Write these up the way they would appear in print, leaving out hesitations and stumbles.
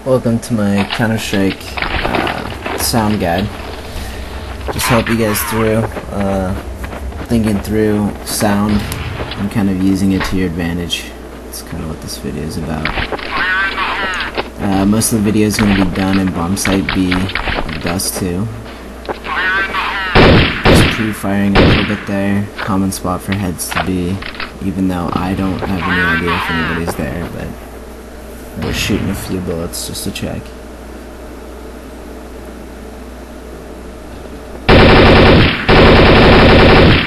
Welcome to my Counter-Strike sound guide. Just help you guys through thinking through sound and kind of using it to your advantage. That's kind of what this video is about. Most of the video is going to be done in Bombsight B of Dust 2. Just pre-firing a little bit there. Common spot for heads to be, even though I don't have any idea if anybody's there, but we're shooting a few bullets just to check.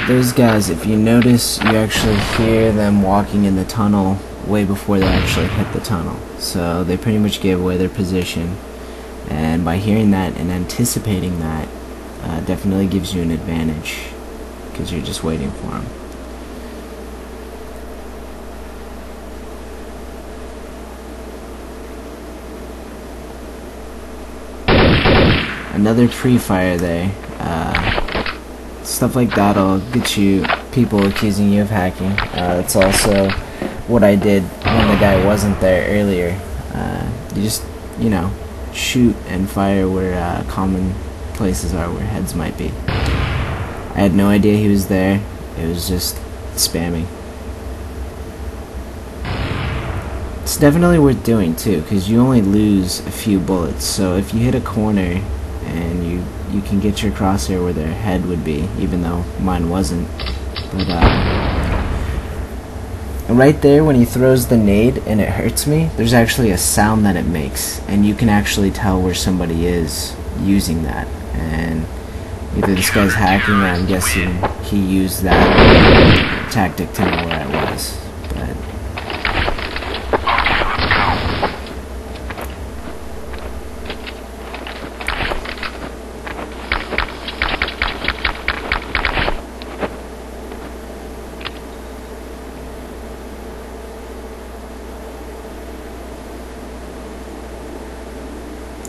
Those guys, if you notice, you actually hear them walking in the tunnel way before they actually hit the tunnel. So they pretty much gave away their position, and by hearing that and anticipating that, definitely gives you an advantage because you're just waiting for them. Another pre-fire there. Stuff like that'll get you people accusing you of hacking. That's also what I did when the guy wasn't there earlier. You just, shoot and fire where common places are where heads might be. I had no idea he was there. It was just spamming. It's definitely worth doing too, because you only lose a few bullets. So if you hit a corner and you can get your crosshair where their head would be, even though mine wasn't. But right there when he throws the nade and it hurts me, there's actually a sound that it makes, and you can actually tell where somebody is using that. And either this guy's hacking, or I'm guessing he used that tactic to know where I was. But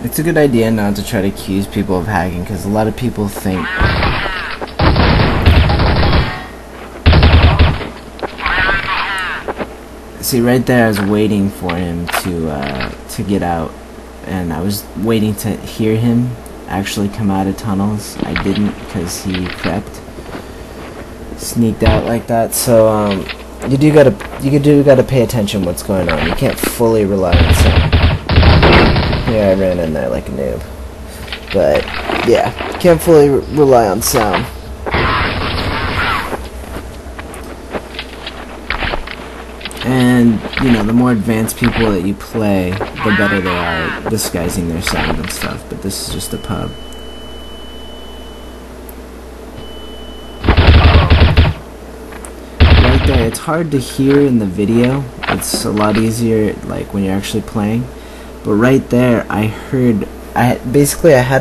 it's a good idea not to try to accuse people of hacking, because a lot of people think see, right there I was waiting for him to get out, and I was waiting to hear him actually come out of tunnels. I didn't, because he crept, sneaked out like that. So you do gotta pay attention what's going on. You can't fully rely on sound. Yeah, I ran in there like a noob. But yeah, can't fully rely on sound. And the more advanced people that you play, the better they are at disguising their sound and stuff. But this is just a pub. Right there, it's hard to hear in the video. It's a lot easier like when you're actually playing. But right there, I had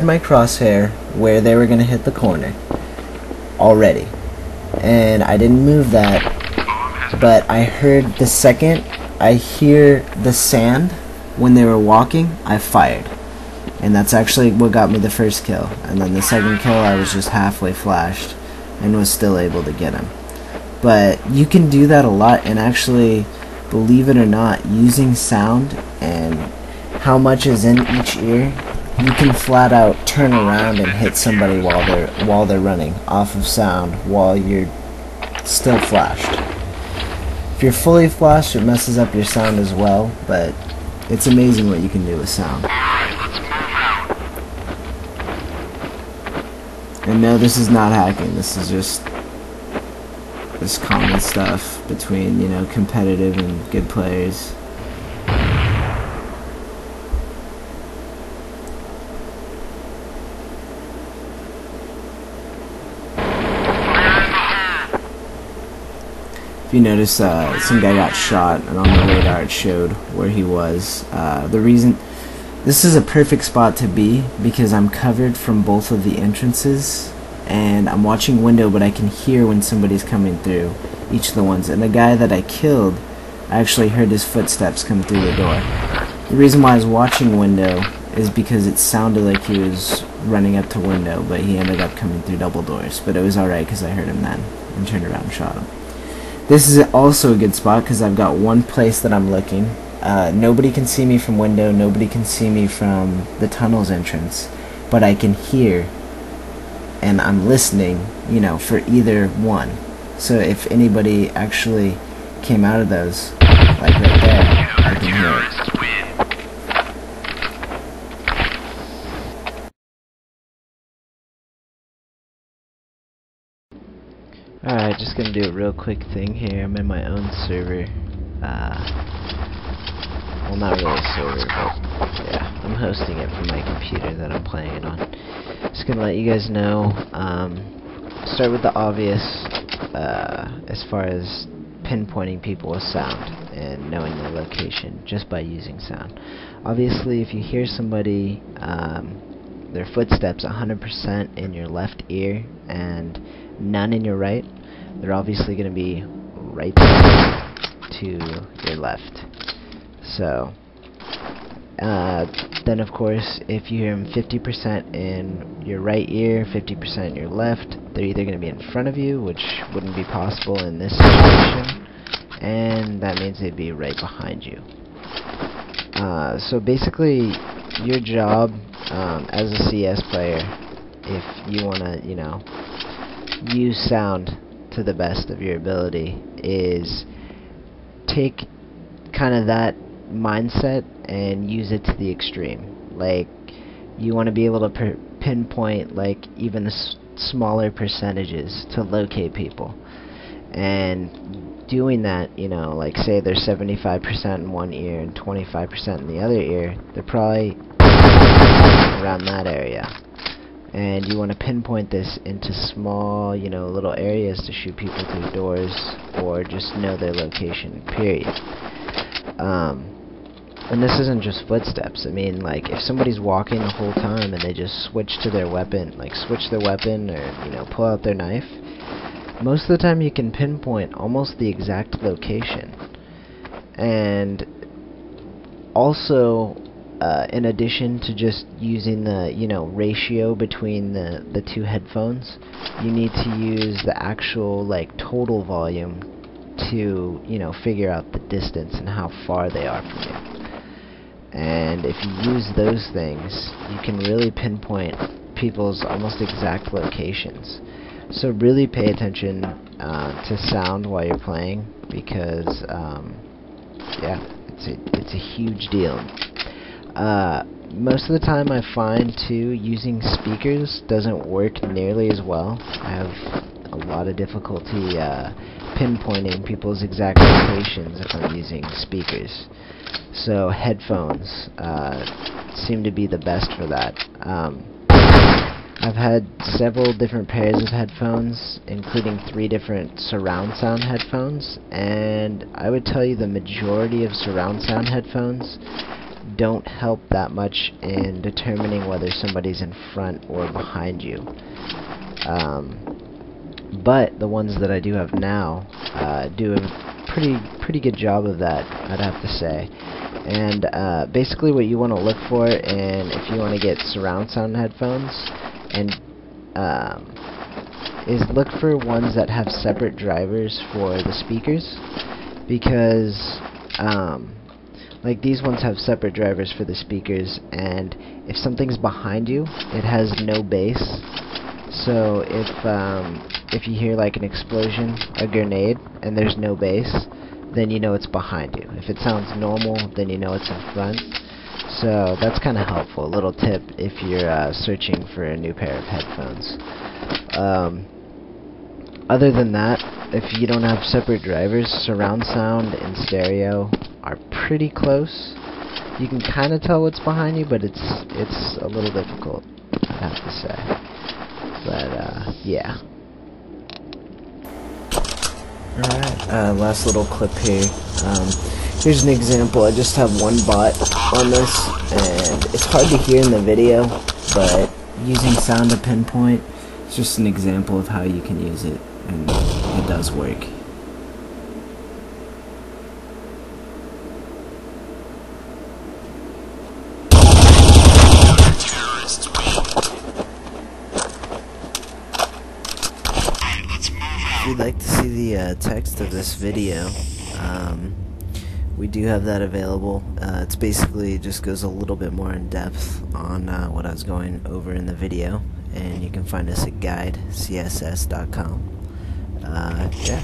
my crosshair where they were gonna hit the corner already, and I didn't move that. But I heard the second I hear the sand when they were walking, I fired, and that's actually what got me the first kill. And then the second kill, I was just halfway flashed and was still able to get him. But you can do that a lot, and actually, believe it or not, using sound and how much is in each ear, you can flat out turn around and hit somebody while they're running off of sound while you're still flashed. If you're fully flashed, it messes up your sound as well, but it's amazing what you can do with sound. And no, this is not hacking. This is just this common stuff between competitive and good players. If you notice, some guy got shot, and on the radar it showed where he was. The reason this is a perfect spot to be, because I'm covered from both of the entrances, and I'm watching window, but I can hear when somebody's coming through each of the ones. And the guy that I killed, I actually heard his footsteps come through the door. The reason why I was watching window is because it sounded like he was running up to window, but he ended up coming through double doors. But it was alright, because I heard him then and turned around and shot him. This is also a good spot because I've got one place that I'm looking, nobody can see me from window, nobody can see me from the tunnel's entrance, but I can hear and I'm listening, you know, for either one. So if anybody actually came out of those, like right there, I can hear it. Alright, just gonna do a real quick thing here. I'm in my own server. Well, not really a server, but yeah, I'm hosting it from my computer that I'm playing it on. Just gonna let you guys know, start with the obvious, as far as pinpointing people with sound and knowing their location just by using sound. Obviously, if you hear somebody, their footsteps 100% in your left ear and none in your right, they're obviously going to be right to your left. So, then of course, if you hear them 50% in your right ear, 50% in your left, they're either going to be in front of you, which wouldn't be possible in this situation, and that means they'd be right behind you. So basically, your job as a CS player, if you want to, you know, use sound to the best of your ability, is take kind of that mindset and use it to the extreme. Like, you want to be able to pinpoint like even the smaller percentages to locate people, and doing that, you know, like say they're 75% in one ear and 25% in the other ear, they're probably around that area, and you want to pinpoint this into small, you know, little areas to shoot people through doors or just know their location, period. And this isn't just footsteps. I mean, like, if somebody's walking the whole time and they just switch to their weapon, like switch their weapon or, you know, pull out their knife, most of the time you can pinpoint almost the exact location. And also, in addition to just using the, you know, ratio between the two headphones, you need to use the actual, like, total volume to, you know, figure out the distance and how far they are from you. And if you use those things, you can really pinpoint people's almost exact locations. So really pay attention to sound while you're playing, because yeah, it's a huge deal. Most of the time I find too, using speakers doesn't work nearly as well. I have a lot of difficulty pinpointing people's exact locations if I'm using speakers. So headphones seem to be the best for that. I've had several different pairs of headphones, including 3 different surround sound headphones, and I would tell you the majority of surround sound headphones don't help that much in determining whether somebody's in front or behind you. But the ones that I do have now do a pretty good job of that, I'd have to say. And basically what you want to look for, and if you want to get surround sound headphones, and is look for ones that have separate drivers for the speakers, because like these ones have separate drivers for the speakers, and if something's behind you, it has no bass. So if you hear like an explosion, a grenade, and there's no bass, then you know it's behind you. If it sounds normal, then you know it's in front. So that's kind of helpful. A little tip if you're searching for a new pair of headphones. Other than that, if you don't have separate drivers, surround sound and stereo are pretty close. You can kind of tell what's behind you, but it's a little difficult, I have to say. But yeah. Alright, last little clip here. Here's an example. I just have one bot on this, and it's hard to hear in the video, but using sound to pinpoint is just an example of how you can use it, and it does work. If you'd like to see the text of this video, we do have that available. It's basically just goes a little bit more in depth on what I was going over in the video, and you can find us at guidecss.com. Yeah.